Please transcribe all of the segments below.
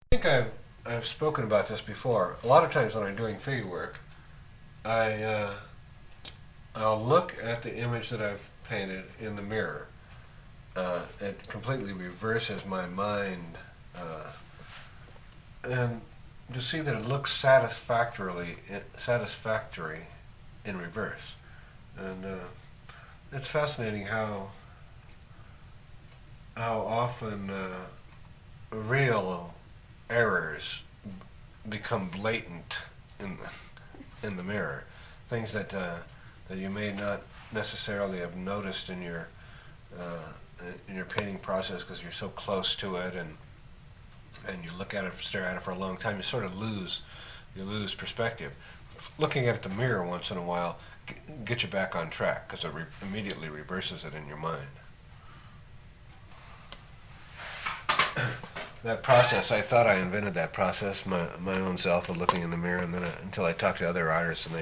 I think I've spoken about this before. A lot of times when I'm doing figure work, I I'll look at the image that I've painted in the mirror. It completely reverses my mind, and to see that it looks satisfactory in reverse. And it's fascinating how often real errors become blatant in the mirror. Things that you may not necessarily have noticed in your painting process because you're so close to it, and you look at it, stare at it for a long time. You lose perspective. Looking at the mirror once in a while get you back on track because it immediately reverses it in your mind. That process, I thought I invented that process, my own self of looking in the mirror, and then until I talked to other artists, and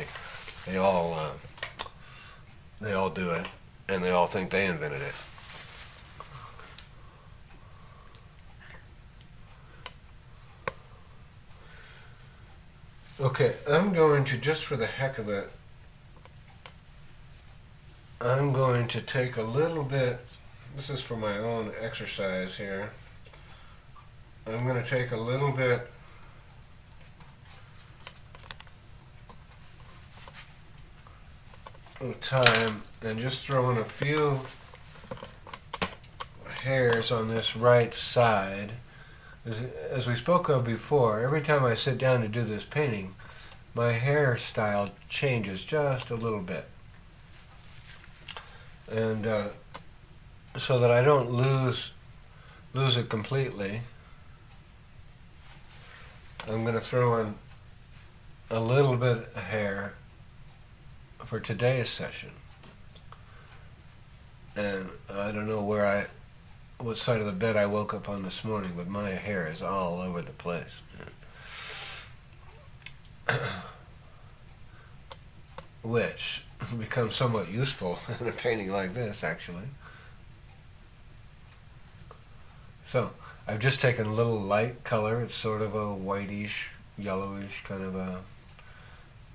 they all they all do it, and they all think they invented it. Okay, I'm going to, just for the heck of it, I'm going to take a little bit, this is for my own exercise here, I'm going to take a little bit of time and just throw in a few hairs on this right side. As we spoke of before, every time I sit down to do this painting, my hairstyle changes just a little bit. And so that I don't lose it completely, I'm going to throw in a little bit of hair for today's session. And I don't know what side of the bed I woke up on this morning, but my hair is all over the place. Which becomes somewhat useful in a painting like this, actually. So I've just taken a little light color. It's sort of a whitish, yellowish kind of a,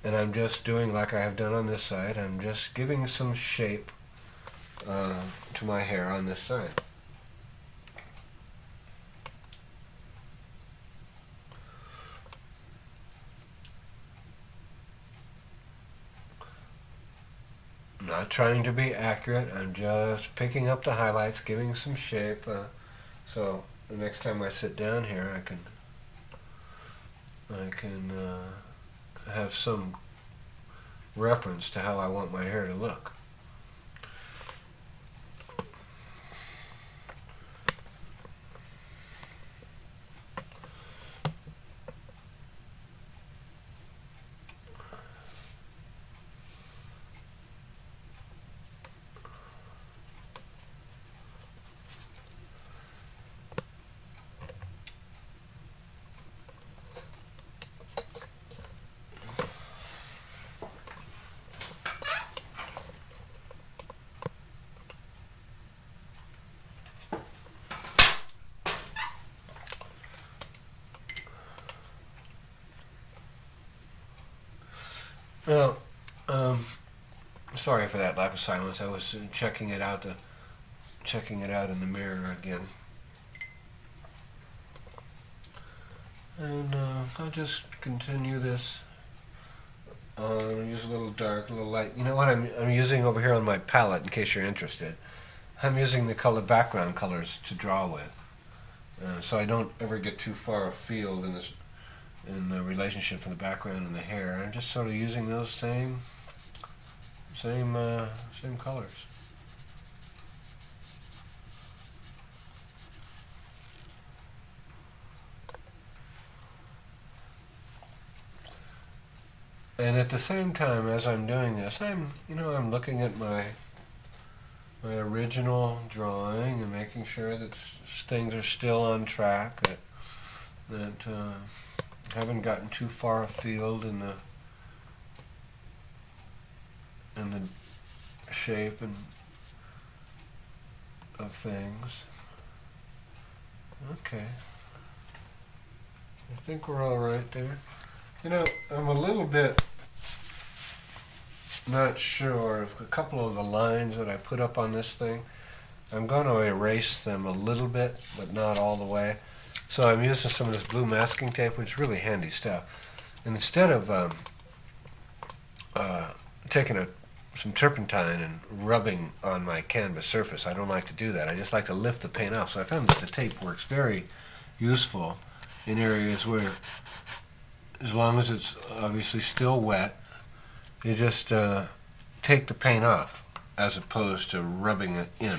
and I'm just doing like I have done on this side. I'm just giving some shape to my hair on this side. I'm not trying to be accurate. I'm just picking up the highlights, giving some shape. So the next time I sit down here, I can have some reference to how I want my hair to look. Now, sorry for that lack of silence. I was checking it out in the mirror again. And I'll just continue this. Use a little dark, a little light. You know what I'm using over here on my palette, in case you're interested. I'm using the color background colors to draw with, so I don't ever get too far afield in the relationship from the background and the hair. I'm just sort of using those same colors. And at the same time, as I'm doing this, I'm looking at my original drawing and making sure that things are still on track, that haven't gotten too far afield in the shape and of things. Okay. I think we're all right there. You know, I'm a little bit not sure if a couple of the lines that I put up on this thing, I'm going to erase them a little bit, but not all the way. So I'm using some of this blue masking tape, which is really handy stuff. And instead of taking some turpentine and rubbing on my canvas surface, I don't like to do that. I just like to lift the paint off. So I found that the tape works very useful in areas where, as long as it's obviously still wet, you just take the paint off as opposed to rubbing it in.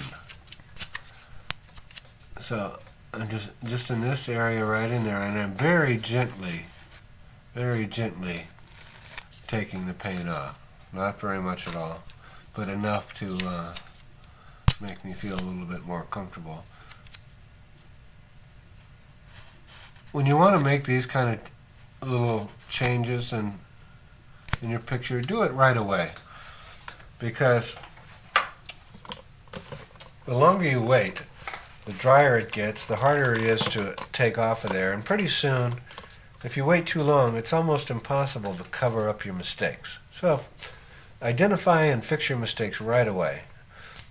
So I'm just in this area right in there, and I'm very gently taking the paint off. Not very much at all, but enough to make me feel a little bit more comfortable. When you want to make these kind of little changes in your picture, do it right away, because the longer you wait, the drier it gets, the harder it is to take off of there, and pretty soon, if you wait too long, it's almost impossible to cover up your mistakes. So identify and fix your mistakes right away.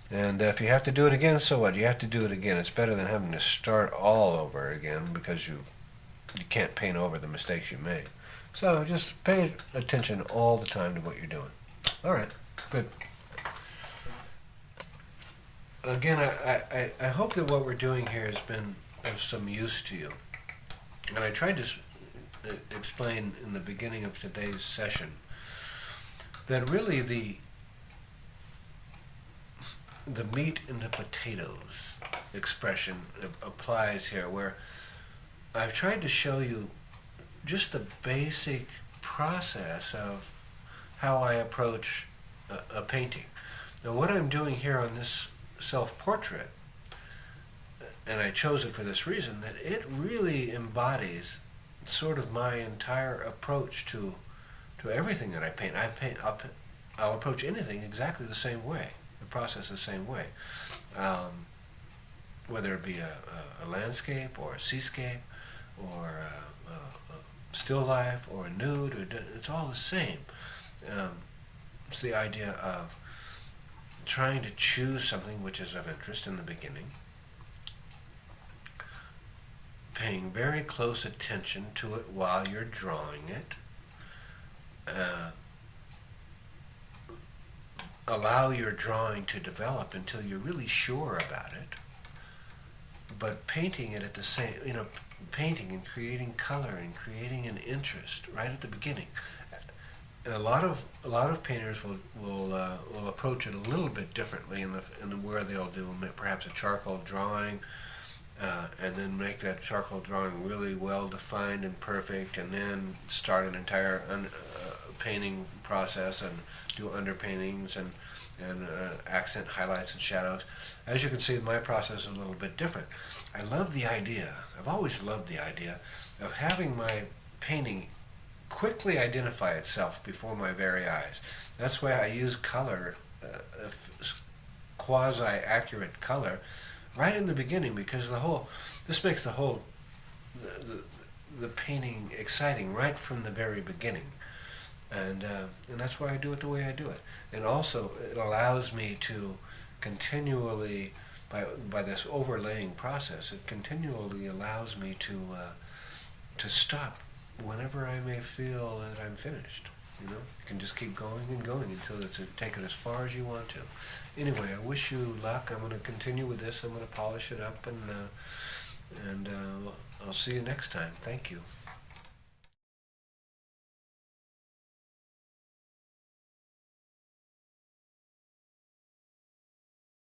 And if you have to do it again, so what? You have to do it again. It's better than having to start all over again because you can't paint over the mistakes you made. So just pay attention all the time to what you're doing. All right, good. Again, I hope that what we're doing here has been of some use to you. And I tried to explain in the beginning of today's session that really the meat and the potatoes expression applies here, where I've tried to show you just the basic process of how I approach a painting. Now, what I'm doing here on this self-portrait, and I chose it for this reason, that it really embodies sort of my entire approach to everything that I paint. I'll approach anything exactly the same way, the process the same way. Whether it be a landscape or a seascape or a still life or a nude, it's all the same. It's the idea of trying to choose something which is of interest in the beginning, paying very close attention to it while you're drawing it, allow your drawing to develop until you're really sure about it, but painting it at the same, painting and creating color and creating an interest right at the beginning. And a lot of painters will approach it a little bit differently in where they'll do perhaps a charcoal drawing, and then make that charcoal drawing really well defined and perfect, and then start an entire painting process and do underpaintings and accent highlights and shadows. As you can see, my process is a little bit different. I love the idea, I've always loved the idea of having my painting quickly identify itself before my very eyes. That's why I use color, quasi-accurate color, right in the beginning, because this makes the painting exciting right from the very beginning. And that's why I do it the way I do it. And also, it allows me to continually, by this overlaying process, it continually allows me to stop whenever I may feel that I'm finished. You can just keep going and going until take it as far as you want to. Anyway, I wish you luck. I'm going to continue with this. I'm going to polish it up, and I'll see you next time. Thank you.